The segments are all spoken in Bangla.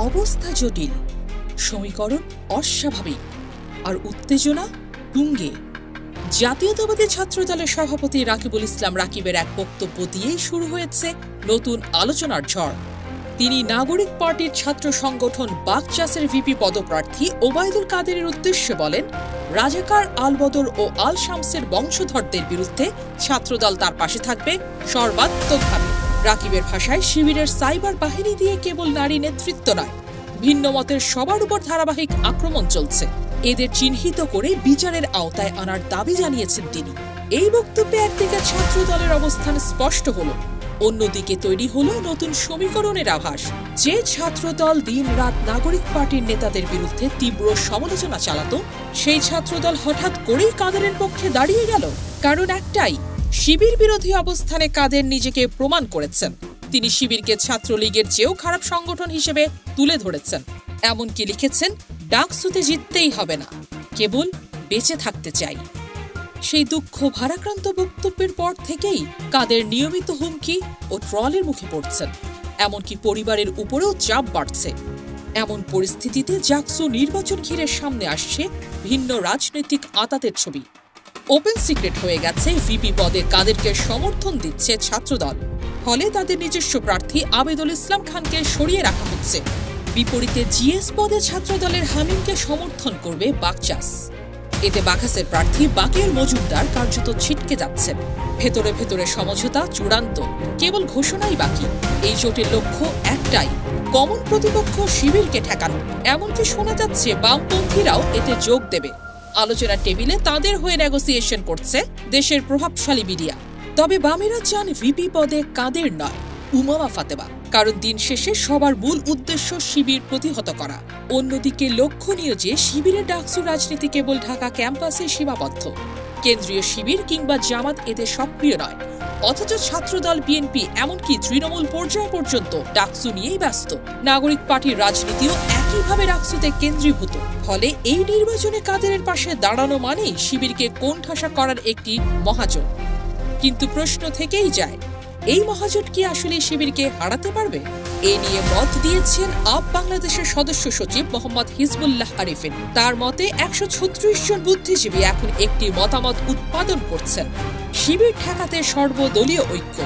অবস্থা জটিল, সমীকরণ অস্বাভাবিক আর উত্তেজনা তুঙ্গে। জাতীয়তাবাদী ছাত্রদলের সভাপতি রাকিবুল ইসলাম রাকিবের এক বক্তব্য দিয়েই শুরু হয়েছে নতুন আলোচনার ঝড়। তিনি নাগরিক পার্টির ছাত্র সংগঠন বাকচাসের ভিপি পদপ্রার্থী ওবায়দুল কাদেরের উদ্দেশ্যে বলেন, রাজাকার আলবদর ও আল শামসের বংশধরদের বিরুদ্ধে ছাত্রদল তার পাশে থাকবে সর্বাত্মকভাবে। রাকিবের ভাষায়, শিবিরের সাইবার বাহিনী দিয়ে কেবল নারী নেতৃত্ব নয়, ভিন্ন মতের সবার উপর ধারাবাহিক আক্রমণ চলছে। এদের চিহ্নিত করে বিচারের আওতায় আনার দাবি জানিয়েছেন তিনি। এই বক্তব্যে একদিকে ছাত্রদলের অবস্থান স্পষ্ট হল, অন্যদিকে তৈরি হলো নতুন সমীকরণের আভাস। যে ছাত্রদল দিন-রাত নাগরিক পার্টির নেতাদের বিরুদ্ধে তীব্র সমালোচনা চালাত, সেই ছাত্রদল হঠাৎ করেই কাদেরের পক্ষে দাঁড়িয়ে গেল। কারণ একটাই, শিবির বিরোধী অবস্থানে কাদের নিজেকে প্রমাণ করেছেন। তিনি শিবিরকে ছাত্রলীগের চেয়েও খারাপ সংগঠন হিসেবে তুলে ধরেছেন। এমনকি লিখেছেন, ডাকসুতে জিততেই হবে না, কেবল বেঁচে থাকতে চাই। সেই দুঃখ ভারাক্রান্ত বক্তব্যের পর থেকেই কাদের নিয়মিত হুমকি ও ট্রলের মুখে পড়ছেন। এমনকি পরিবারের উপরেও চাপ বাড়ছে। এমন পরিস্থিতিতে জাকসু নির্বাচন ঘিরে সামনে আসছে ভিন্ন রাজনৈতিক আঁতাতের ছবি। ওপেন সিক্রেট হয়ে গেছে, ভিপি পদে কাদেরকে সমর্থন দিচ্ছে ছাত্রদল। ফলে তাদের নিজস্ব প্রার্থী আবেদুল ইসলাম খানকে সরিয়ে রাখা হচ্ছে। বিপরীতে জিএস পদে ছাত্রদলের হামিমকে সমর্থন করবে বাকচাস। এতে বাকচাসের প্রার্থী বাকের মজুমদার কার্যত ছিটকে যাচ্ছেন। ভেতরে ভেতরে সমঝোতা চূড়ান্ত, কেবল ঘোষণাই বাকি। এই জোটের লক্ষ্য একটাই, কমন প্রতিপক্ষ শিবিরকে ঠেকানো। এমনকি শোনা যাচ্ছে বামপন্থীরাও এতে যোগ দেবে। আলোচনার টেবিলে তাদের হয়ে নেগোসিয়েশন করছে দেশের প্রভাবশালী মিডিয়া। তবে বামেরা চান ভিপি পদে কাদের নয়, উমামা ফাতেমা। কারণ দিন শেষে সবার মূল উদ্দেশ্য শিবির প্রতিহত করা। অন্যদিকে লক্ষণীয় যে শিবিরের ডাকসু রাজনীতি কেবল ঢাকা ক্যাম্পাসে সীমাবদ্ধ। কেন্দ্রীয় শিবির কিংবা জামাত এতে সক্রিয় নয়। অথচ ছাত্রদল, বিএনপি এমনকি তৃণমূল পর্যায় পর্যন্ত ডাকসু নিয়েই ব্যস্ত। নাগরিক পার্টির রাজনীতিও একইভাবে ডাকসুতে কেন্দ্রীভূত। ফলে এই নির্বাচনে কাদেরের পাশে দাঁড়ানো মানেই শিবিরকে কোণঠাসা করার একটি মহাজোট। কিন্তু প্রশ্ন থেকেই যায়, এই মহাজোট কি আসলে শিবিরকে হারাতে পারবে? এ নিয়ে মত দিয়েছেন আপ বাংলাদেশের সদস্য সচিব মোহাম্মদ হিজবুল্লাহ আরিফিন। তার মতে ১৩৬ জন বুদ্ধিজীবী এখন একটি মতামত উৎপাদন করছেন, শিবির ঠেকাতে সর্বদলীয় ঐক্য।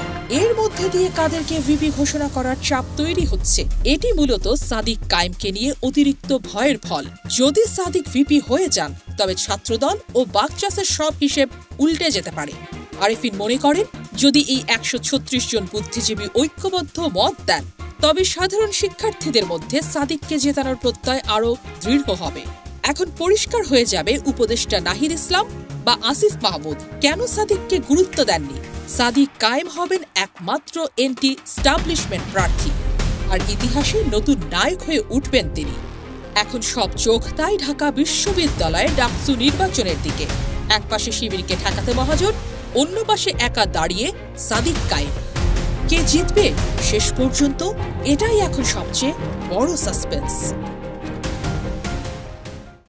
এর মধ্যে দিয়ে কাদেরকে ভিপি ঘোষণা করার চাপ তৈরি হচ্ছে। এটি মূলত সাদিক কায়েমকে নিয়ে অতিরিক্ত ভয়ের ফল। যদি সাদিক ভিপি হয়ে যান, তবে ছাত্রদল ও বাকচাসের সব হিসেব উল্টে যেতে পারে। আরিফিন মনে করেন, যদি এই ১৩৬ জন বুদ্ধিজীবী ঐক্যবদ্ধ মত দেন, তবে সাধারণ শিক্ষার্থীদের মধ্যে সাদিককে জেতানোর প্রত্যয় আরও দৃঢ় হবে। এখন পরিষ্কার হয়ে যাবে উপদেষ্টা নাহিদ ইসলাম বা আসিফ মাহমুদ কেন সাদিককে গুরুত্ব দেননি। সাদিক কায়েম হবেন একমাত্র এন্টি স্টাবলিশমেন্ট প্রার্থী, আর ইতিহাসে নতুন নায়ক হয়ে উঠবেন তিনি। এখন সব চোখ তাই ঢাকা বিশ্ববিদ্যালয়ের ডাকসু নির্বাচনের দিকে। এক পাশে শিবিরকে ঠেকাতে মহাজোট, অন্য পাশে একা দাঁড়িয়ে সাদিক কায়েম। কে জিতবে শেষ পর্যন্ত, এটাই এখন সবচেয়ে বড় সাসপেন্স।